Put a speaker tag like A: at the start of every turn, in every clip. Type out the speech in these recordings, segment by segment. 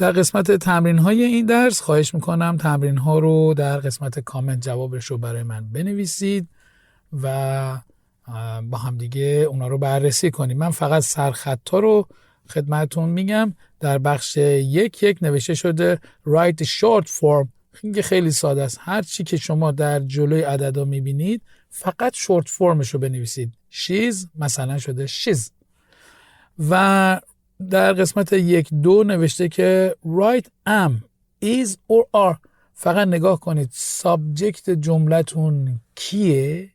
A: در قسمت تمرین های این درس خواهش میکنم تمرین ها رو در قسمت کامنت جوابش رو برای من بنویسید و با هم دیگه اونا رو بررسی کنیم. من فقط سرخطا رو خدمتون میگم. در بخش یک نوشته شده write short form. خیلی ساده است. هر چی که شما در جلوی عددا میبینید فقط short formش رو بنویسید. she's مثلا شده she's. و در قسمت 1-2 نوشته که write am, is or are. فقط نگاه کنید سابجکت جملتون کیه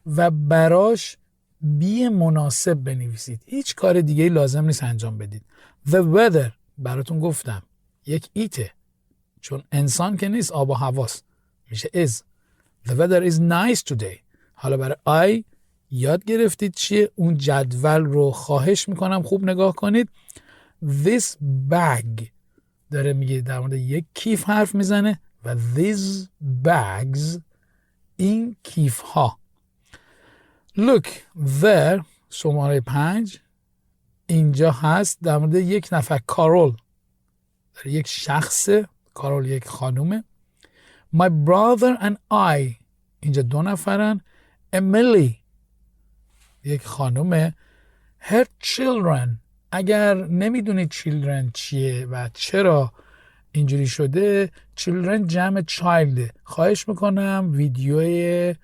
A: و براش بی مناسب بنویسید. هیچ کار دیگه لازم نیست انجام بدید. The weather براتون گفتم یک ایته، چون انسان که نیست، آب و هواست، میشه is. The weather is nice today. حالا برای I یاد گرفتید چیه؟ اون جدول رو خواهش میکنم خوب نگاه کنید. This bag داره میگه در مورد یک کیف حرف میزنه و these bags این کیف ها. Look there شماره 5 اینجا هست در مورد یک نفر کارول، یک شخص، کارول یک خانومه. My brother and I اینجا 2 نفرن. Emily یک خانومه. Her children اگر نمیدونید children چیه و چرا اینجوری شده، children جمع child. خواهش میکنم ویدیوی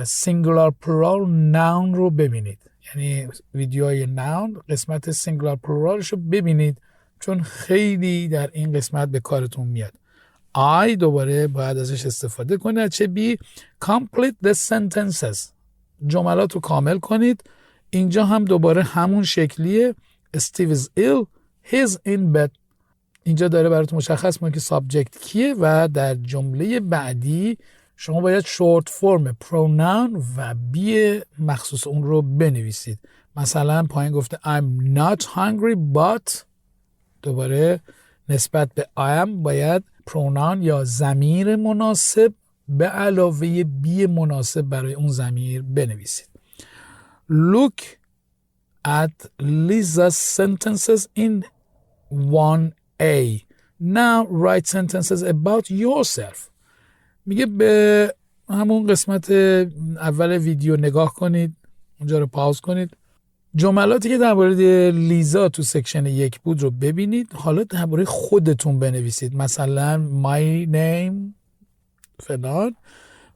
A: singular plural noun رو ببینید، یعنی ویدیوی noun قسمت singular pluralش رو ببینید چون خیلی در این قسمت به کارتون میاد. I دوباره باید ازش استفاده کنید. چه بی complete the sentences جملات رو کامل کنید. اینجا هم دوباره همون شکلیه. Steve is ill, he's in bed. اینجا داره براتون مشخص کنه که سابجکت کیه و در جمله بعدی شما باید شورت فرم پروناون و بی مخصوص اون رو بنویسید. مثلا پایین گفته I'm not hungry but دوباره نسبت به I am باید پروناون یا ضمیر مناسب به علاوه بی مناسب برای اون ضمیر بنویسید. Look at Lisa's sentences in 1A. Now write sentences about yourself. میگه به همون قسمت اول ویدیو نگاه کنید، اونجا رو پاوز کنید، جملاتی که درباره لیزا تو سکشن 1 بود رو ببینید. حالا درباره خودتون بنویسید، مثلا my name فلان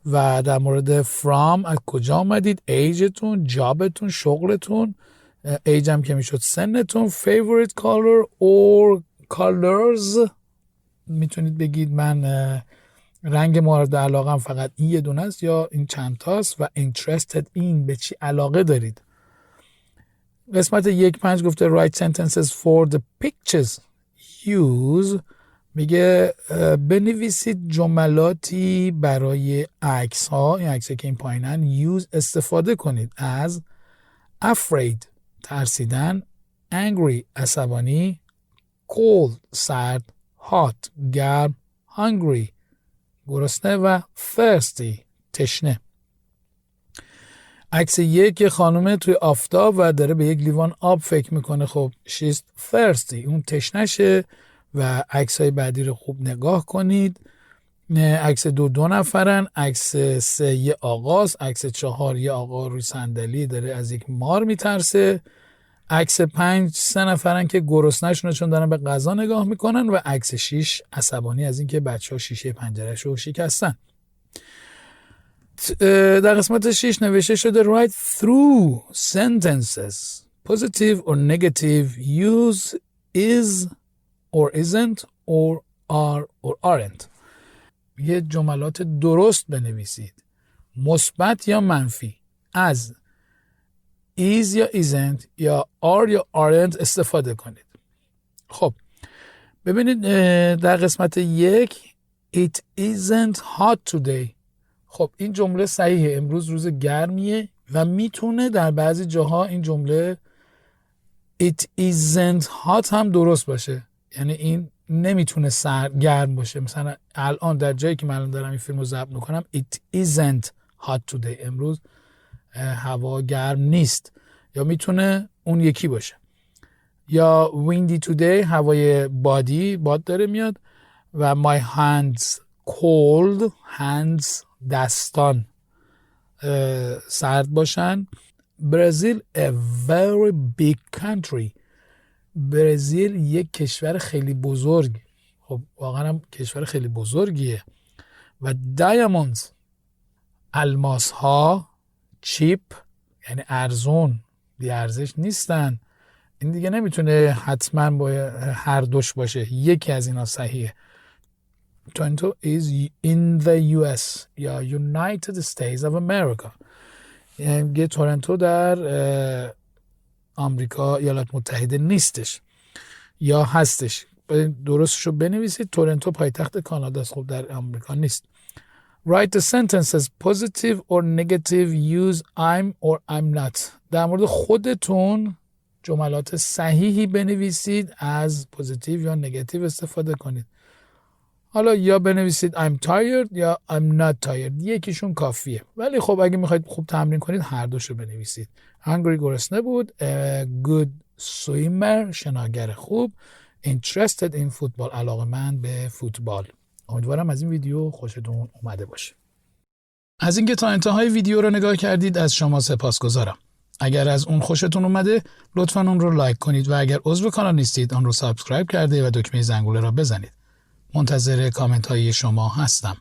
A: و در مورد from از کجا آمدید، ایجتون، جابتون، شغلتون، ایج هم که میشد سنتون، favorite color or colors میتونید بگید من رنگ مورد علاقم فقط این یه دونه است یا این چند تاست و interested in به چی علاقه دارید. قسمت 1-5 گفته write sentences for the pictures use. میگه بنویسید جملاتی برای عکس ها، این عکس که این پایینن. use استفاده کنید از afraid ترسیدن، angry عصبانی، cold سرد، hot گرم، hungry گرسنه و thirsty تشنه. عکس 1 خانومه توی آفتاب و داره به یک لیوان آب فکر میکنه. خب she's thirsty اون تشنشه. و عکس های بعدی رو خوب نگاه کنید. عکس 2 نفرن. عکس 3 یه آقاست. عکس 4 یه آقا روی صندلی داره از یک مار میترسه. عکس 5 3 نفرن که گرسنه‌شونه چون دارن به غذا نگاه میکنن و عکس 6 عصبانی از اینکه بچه‌ها شیشه پنجره‌شو شکستن. در قسمت 6 نوشته شده write through sentences positive or negative use is or isn't or are or aren't. یه جملات درست بنویسید، مثبت یا منفی، از is یا isn't یا are یا aren't استفاده کنید. خب ببینید در قسمت 1 it isn't hot today. خب این جمله صحیحه، امروز روز گرمیه و میتونه در بعضی جاها این جمله it isn't hot هم درست باشه، یعنی این نمیتونه گرم باشه. مثلا الان در جایی که من دارم این فیلم رو ضبط میکنم it isn't hot today، امروز هوا گرم نیست، یا میتونه اون یکی باشه. یا windy today هوای باد داره میاد و my hands cold hands دستان سرد باشن. برزیل a very big country برزیل یک کشور خیلی بزرگ. خب واقعا هم کشور خیلی بزرگیه. و diamonds الماس ها چیپ یعنی ارزون بی ارزش نیستن. این دیگه نمیتونه حتما با هر دوش باشه، یکی از اینا صحیحه. Toronto is in the US یا United States of America یعنی تورنتو در آمریکا ایالات متحده نیستش یا هستش. درستشو بنویسید، تورنتو پایتخت کانادا است، خب در آمریکا نیست. Write the sentences positive or negative use I'm or I'm not. در مورد خودتون جملات صحیحی بنویسید، از پوزیتیو یا نگاتیو استفاده کنید. حالا یا بنویسید I'm tired یا I'm not tired، یکیشون کافیه. ولی خب اگه میخواید خوب تمرین کنید هر دوشو بنویسید. hungry گرسنه بود، good swimmer شناگر خوب، interested in football علاقه‌مند به فوتبال. امیدوارم از این ویدیو خوشتون اومده باشه. از اینکه تا انتهای ویدیو رو نگاه کردید از شما سپاسگزارم. اگر از اون خوشتون اومده لطفاً اون رو لایک کنید و اگر عضو کانال نیستید آن رو سابسکرایب کرده و دکمه زنگوله را بزنید. منتظر کامنت های شما هستم.